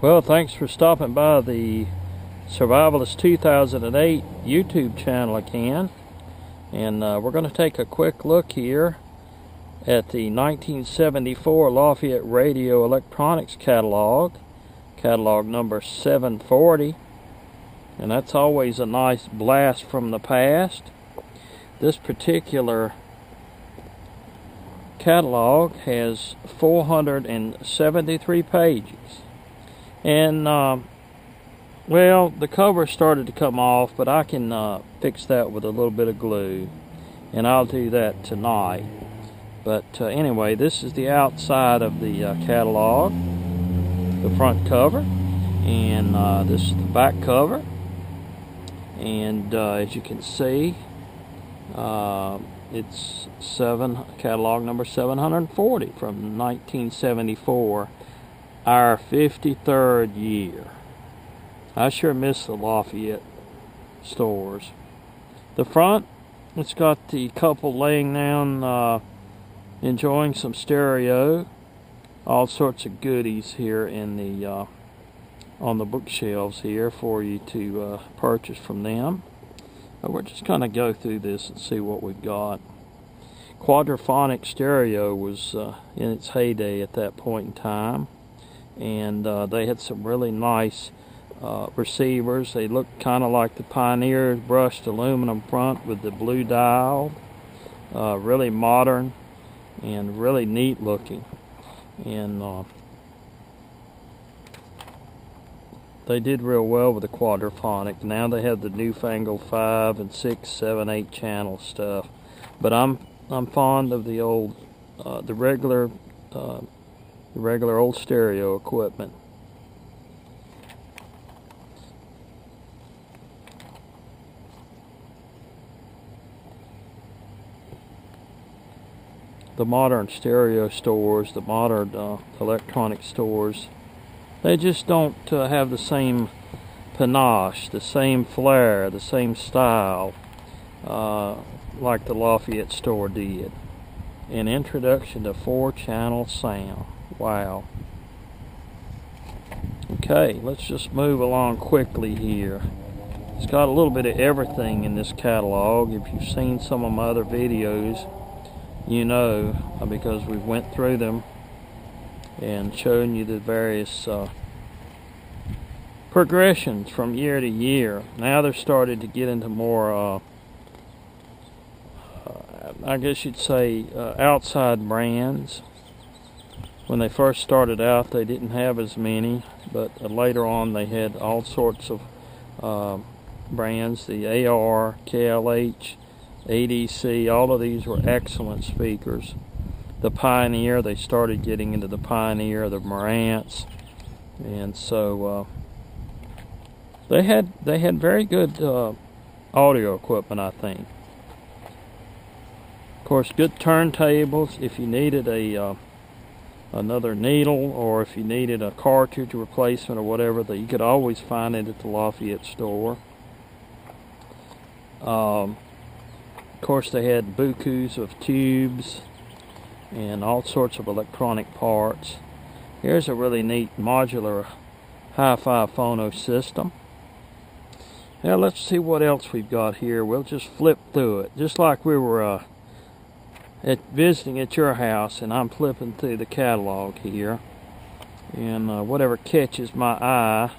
Well, thanks for stopping by the Survivalist 2008 YouTube channel again. And we're going to take a quick look here at the 1974 Lafayette Radio Electronics Catalog, catalog number 740. And that's always a nice blast from the past. This particular catalog has 473 pages. And, well, the cover started to come off, but I can fix that with a little bit of glue. And I'll do that tonight. But anyway, this is the outside of the catalog, the front cover. And this is the back cover. And as you can see, it's catalog number 740 from 1974, our 53rd year. I sure miss the Lafayette stores. The front, it's got the couple laying down, enjoying some stereo, all sorts of goodies here in the on the bookshelves here for you to purchase from them. We're just going to go through this and see what we've got. Quadraphonic Stereo was in its heyday at that point in time, and they had some really nice receivers. They looked kind of like the Pioneer brushed aluminum front with the blue dial. Really modern and really neat looking. And they did real well with the Quadraphonic. Now they have the newfangled 5 and 6, 7, 8 channel stuff. But I'm fond of the old, the regular old stereo equipment. The modern stereo stores, the modern electronic stores, they just don't have the same panache, the same flair, the same style like the Lafayette store did. An introduction to 4-channel sound. Wow. Okay, let's just move along quickly here. It's got a little bit of everything in this catalog. If you've seen some of my other videos, you know, because we went through them and shown you the various progressions from year to year. Now they're starting to get into more, I guess you'd say, outside brands. When they first started out, they didn't have as many, but later on they had all sorts of brands. The AR, KLH, ADC, all of these were excellent speakers. The Pioneer, they started getting into the Pioneer, the Marantz, and so they had very good audio equipment, I think. Of course, good turntables. If you needed another needle, or if you needed a cartridge replacement or whatever, that you could always find it at the Lafayette store. Of course, they had bukus of tubes and all sorts of electronic parts. Here's a really neat modular hi-fi phono system. Now let's see what else we've got here. We'll just flip through it, just like we were visiting at your house, and I'm flipping through the catalog here, and whatever catches my eye,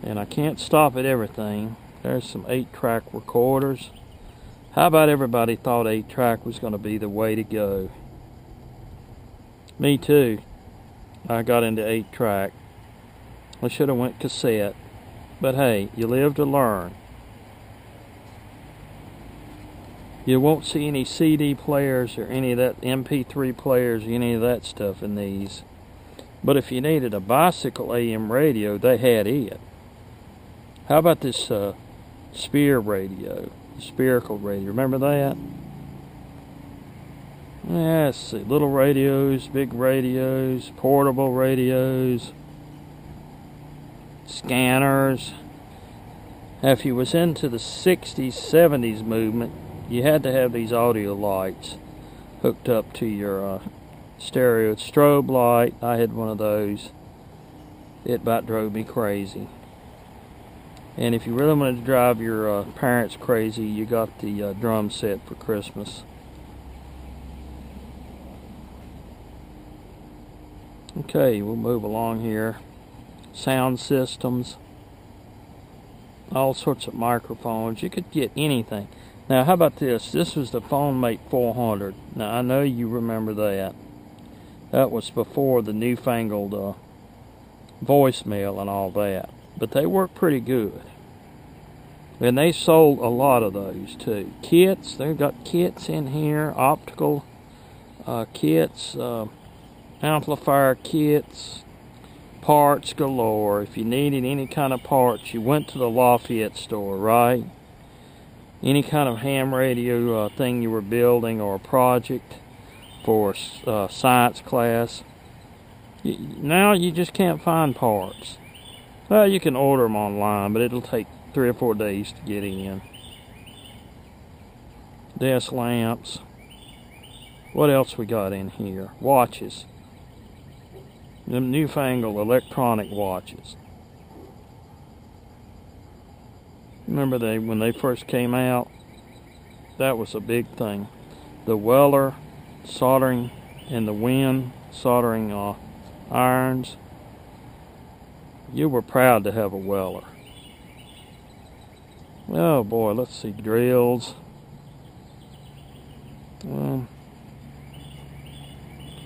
and I can't stop at everything. There's some 8-track recorders. How about everybody thought 8-track was going to be the way to go? Me too. I got into 8-track. I should have went cassette. But hey, you live to learn. You won't see any CD players or any of that MP3 players, any of that stuff in these. But if you needed a bicycle AM radio, they had it. How about this Spear radio? Spherical radio, remember that? Yeah, let's see, little radios, big radios, portable radios, scanners. Now, if you was into the 60s, 70s movement, you had to have these audio lights hooked up to your stereo strobe light. I had one of those. It about drove me crazy. And if you really wanted to drive your parents crazy, you got the drum set for Christmas. Okay, we'll move along here. Sound systems. All sorts of microphones. You could get anything. Now, how about this? This was the PhoneMate 400. Now, I know you remember that. That was before the newfangled voicemail and all that. But they worked pretty good. And they sold a lot of those, too. Kits. They've got kits in here. Optical kits. Amplifier kits. Parts galore. If you needed any kind of parts, you went to the Lafayette store, right? Any kind of ham radio thing you were building or a project for science class. Now you just can't find parts. Well, you can order them online, but it'll take 3 or 4 days to get in. Desk lamps. What else we got in here? Watches. Them newfangled electronic watches. Remember when they first came out? That was a big thing. The Weller soldering and the Wind soldering irons. You were proud to have a Weller. Oh boy, let's see, drills.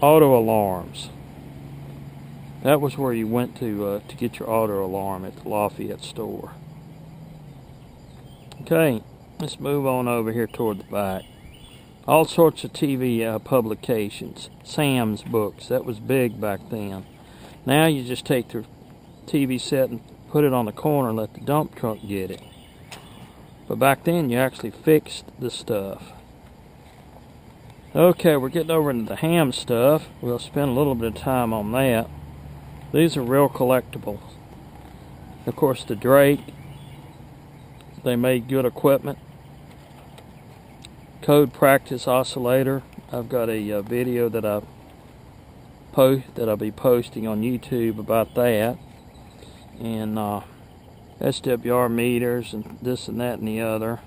Auto alarms. That was where you went to get your auto alarm at the Lafayette store. Okay, let's move on over here toward the back. All sorts of TV publications. Sam's books. That was big back then. Now you just take the TV set and put it on the corner and let the dump truck get it. But back then you actually fixed the stuff. Okay, we're getting over into the ham stuff. We'll spend a little bit of time on that. These are real collectibles. Of course, the Drake. They made good equipment. Code practice oscillator. I've got a video that I'll be posting on YouTube about that. And SWR meters and this and that and the other.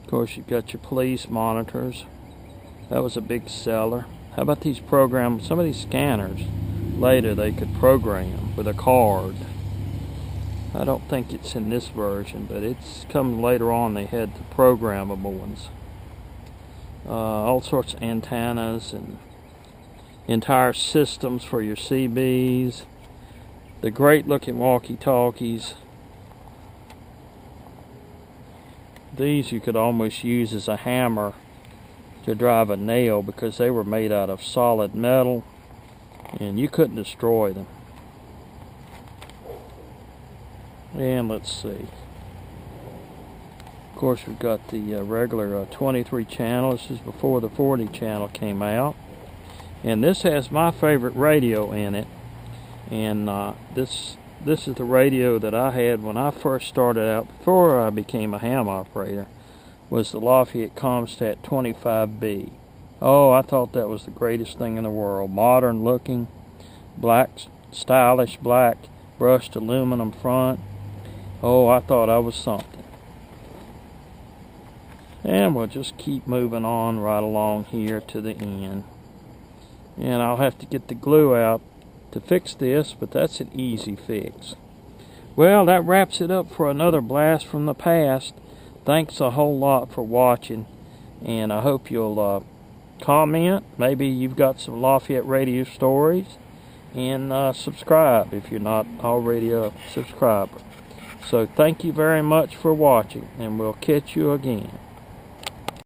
Of course, you've got your police monitors. That was a big seller. How about these programs? Some of these scanners, later they could program with a card. I don't think it's in this version, but it's coming later on. They had the programmable ones. All sorts of antennas and entire systems for your CBs. The great looking walkie-talkies. These you could almost use as a hammer to drive a nail because they were made out of solid metal and you couldn't destroy them. And let's see. Of course, we've got the regular 23 channel. This is before the 40 channel came out. And this has my favorite radio in it. And this is the radio that I had when I first started out, before I became a ham operator, was the Lafayette Comstat 25B. Oh, I thought that was the greatest thing in the world. Modern looking, black, stylish black, brushed aluminum front. Oh, I thought I was something. And we'll just keep moving on right along here to the end. And I'll have to get the glue out to fix this, but that's an easy fix. Well, that wraps it up for another blast from the past. Thanks a whole lot for watching, and I hope you'll comment. Maybe you've got some Lafayette radio stories, and subscribe if you're not already a subscriber. So thank you very much for watching, and we'll catch you again.